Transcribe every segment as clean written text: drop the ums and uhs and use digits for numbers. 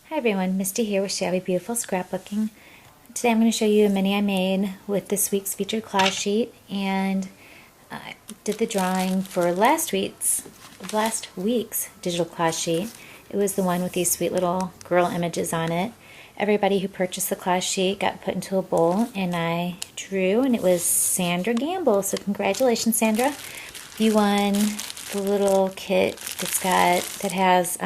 Hi everyone, Misty here with Shabby Beautiful Scrapbooking. Today I'm going to show you a mini I made with this week's featured collage sheet, and I did the drawing for last week's digital collage sheet. It was the one with these sweet little girl images on it. Everybody who purchased the collage sheet got put into a bowl, and I drew, and it was Sandra Gamble. So congratulations, Sandra. You won the little kit that has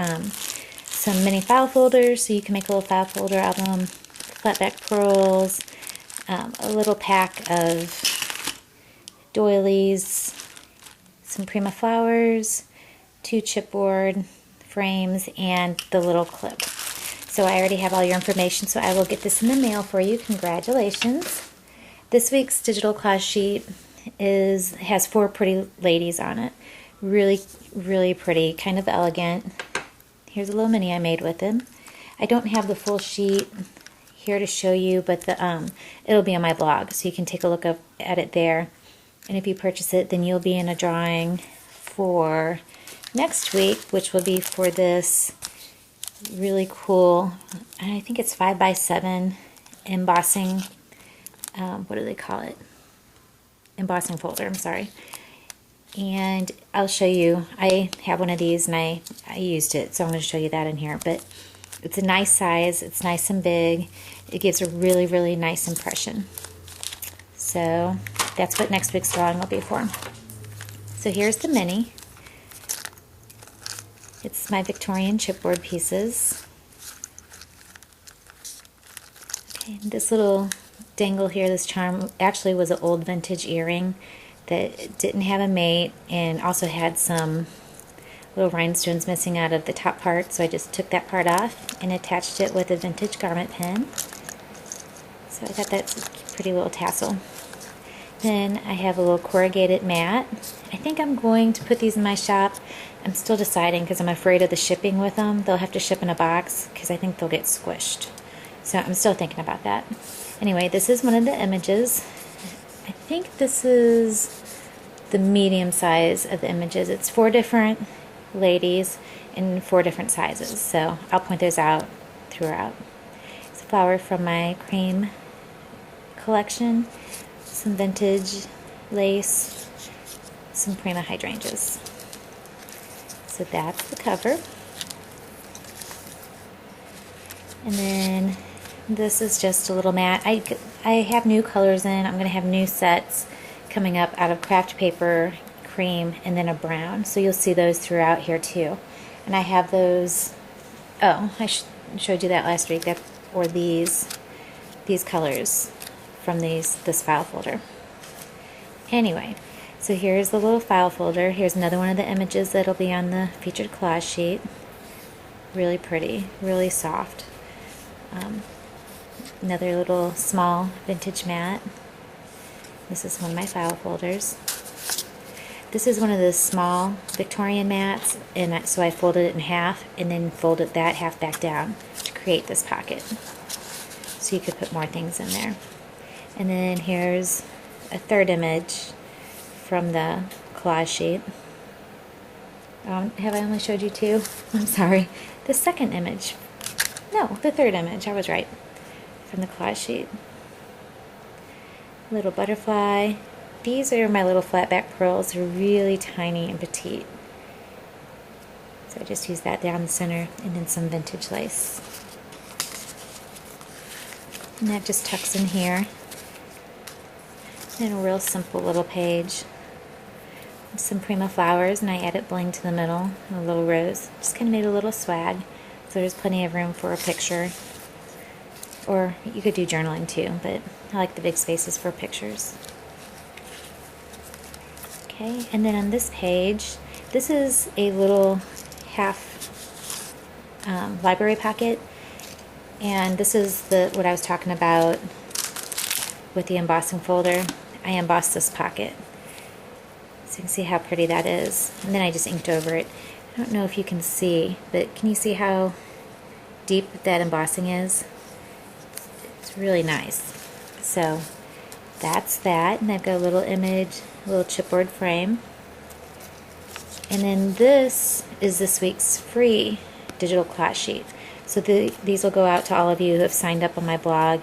some mini file folders, so you can make a little file folder album, flat back pearls, a little pack of doilies, some Prima flowers, 2 chipboard frames, and the little clip. So I already have all your information, so I will get this in the mail for you. Congratulations. This week's digital collage sheet has 4 pretty ladies on it. Really, really pretty, kind of elegant. Here's a little mini I made with them. I don't have the full sheet here to show you, but it'll be on my blog, so you can take a look at it there. And if you purchase it, then you'll be in a drawing for next week, which will be for this really cool, I think it's 5x7 embossing, what do they call it? Embossing folder, I'm sorry. And I'll show you, I have one of these and I used it, so I'm going to show you that in here. But it's a nice size, it's nice and big, it gives a really, really nice impression. So that's what next week's drawing will be for. So here's the mini. It's my Victorian chipboard pieces. Okay, this little dangle here, this charm, actually was an old vintage earring that didn't have a mate and also had some little rhinestones missing out of the top part, so I just took that part off and attached it with a vintage garment pin. So I thought that's a pretty little tassel. Then I have a little corrugated mat. I think I'm going to put these in my shop. I'm still deciding because I'm afraid of the shipping with them. They'll have to ship in a box because I think they'll get squished. So I'm still thinking about that. Anyway, this is one of the images. I think this is the medium size of the images. It's 4 different ladies in 4 different sizes, so I'll point those out throughout. It's a flower from my cream collection, some vintage lace, some Prima hydrangeas. So that's the cover. And then this is just a little mat. I have new colors in. I'm going to have new sets coming up out of craft paper, cream, and then a brown. So you'll see those throughout here too. And I have those, oh, I showed you that last week, or these colors from this file folder. Anyway, so here's the little file folder. Here's another one of the images that'll be on the featured collage sheet. Really pretty, really soft. Another little small vintage mat. This is one of my file folders. This is one of the small Victorian mats, and so I folded it in half and then folded that half back down to create this pocket. So you could put more things in there. And then here's a third image from the collage sheet. Have I only showed you 2? I'm sorry. The second image. No, the third image. I was right. From the collage sheet. Little butterfly. These are my little flat back pearls. They're really tiny and petite. So I just used that down the center, and then some vintage lace. And that just tucks in here. And a real simple little page. Some Prima flowers, and I added bling to the middle, and a little rose. Just kind of made a little swag. So there's plenty of room for a picture. Or you could do journaling too, but I like the big spaces for pictures. Okay, and then on this page, this is a little half library pocket, and this is what I was talking about with the embossing folder. I embossed this pocket, so you can see how pretty that is. And then I just inked over it. I don't know if you can see, but can you see how deep that embossing is? It's really nice. So that's that, and I've got a little image, a little chipboard frame. And then this is this week's free digital collage sheet. So these will go out to all of you who have signed up on my blog.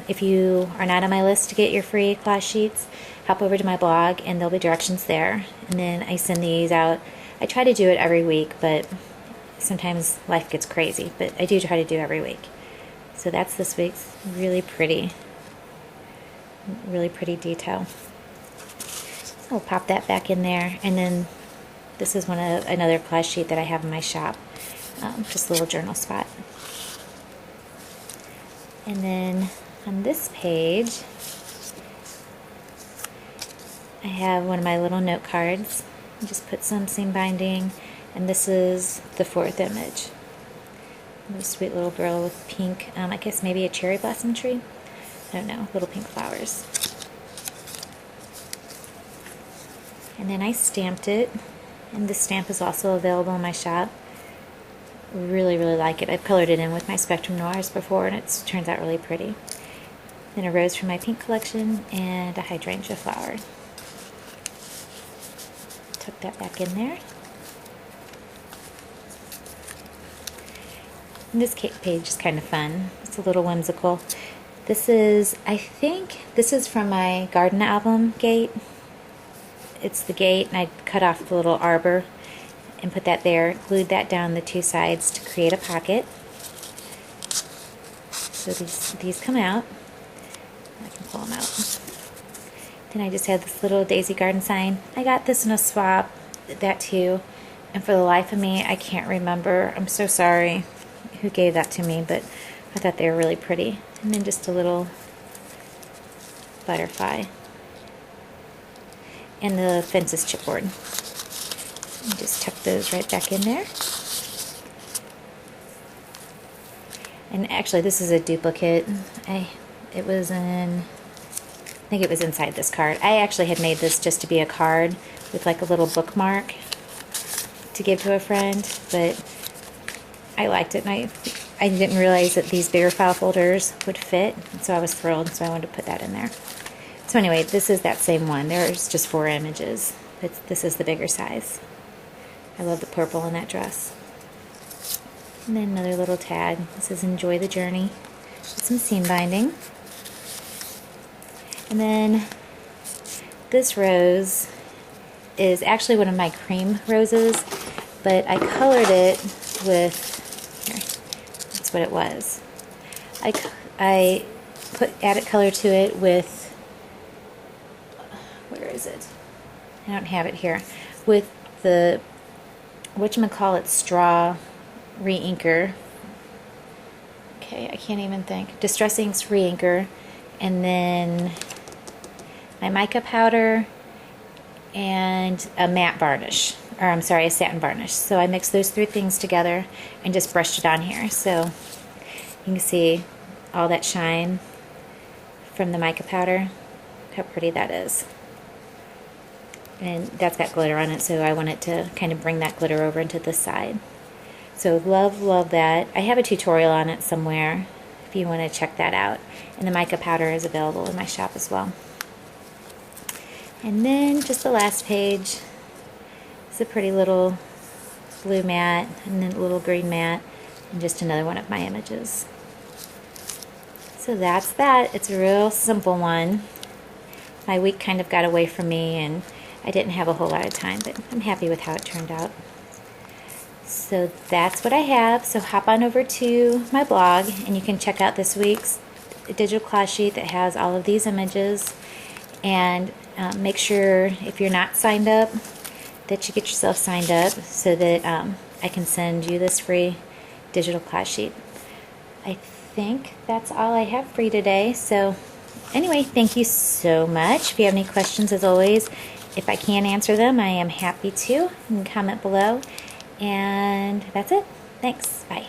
If you are not on my list to get your free collage sheets, hop over to my blog and there'll be directions there. And then I send these out. I try to do it every week, but sometimes life gets crazy, but I do try to do every week. So that's this week's really pretty detail. So I'll pop that back in there, and then this is another collage sheet that I have in my shop, just a little journal spot. And then on this page, I have one of my little note cards. I just put some seam binding, and this is the 4th image. A sweet little girl with pink, I guess maybe a cherry blossom tree. I don't know, little pink flowers. And then I stamped it, and this stamp is also available in my shop. Really, really like it. I've colored it in with my Spectrum Noirs before, and it turns out really pretty. Then a rose from my pink collection, and a hydrangea flower. Tuck that back in there. And this page is kind of fun. It's a little whimsical. This is, I think, this is from my garden album gate. It's the gate, and I cut off the little arbor and put that there, glued that down the 2 sides to create a pocket. So these come out. I can pull them out. Then I just had this little daisy garden sign. I got this in a swap, that too, and for the life of me, I can't remember. I'm so sorry who gave that to me, but I thought they were really pretty. And then just a little butterfly. And the fence is chipboard. And just tuck those right back in there. And actually, this is a duplicate. I think it was inside this card. I actually had made this just to be a card with like a little bookmark to give to a friend, but I liked it, and I didn't realize that these bigger file folders would fit, so I was thrilled, so I wanted to put that in there. So anyway, this is that same one. There's just 4 images, but this is the bigger size. I love the purple in that dress. And then another little tag. This is Enjoy the Journey. With some seam binding. And then this rose is actually one of my cream roses, but I colored it with, here, that's what it was. I added color to it with, where is it? I don't have it here. With the, whatchamacallit, straw re-inker. Okay, I can't even think. Distress Inks re-inker, and then my mica powder and a matte varnish, or I'm sorry, a satin varnish. So I mixed those 3 things together and just brushed it on here. So you can see all that shine from the mica powder. Look how pretty that is. And that's got glitter on it, so I wanted to kind of bring that glitter over into this side. So love that. I have a tutorial on it somewhere if you want to check that out. And the mica powder is available in my shop as well. And then just the last page is a pretty little blue mat, and then a little green mat, and just another one of my images. So that's that. It's a real simple one. My week kind of got away from me, and I didn't have a whole lot of time, but I'm happy with how it turned out. So that's what I have. So hop on over to my blog, and you can check out this week's digital collage sheet that has all of these images. And make sure, if you're not signed up, that you get yourself signed up so that I can send you this free digital collage sheet. I think that's all I have for you today. So anyway, thank you so much. If you have any questions, as always, if I can answer them, I am happy to. You can comment below. And that's it. Thanks. Bye.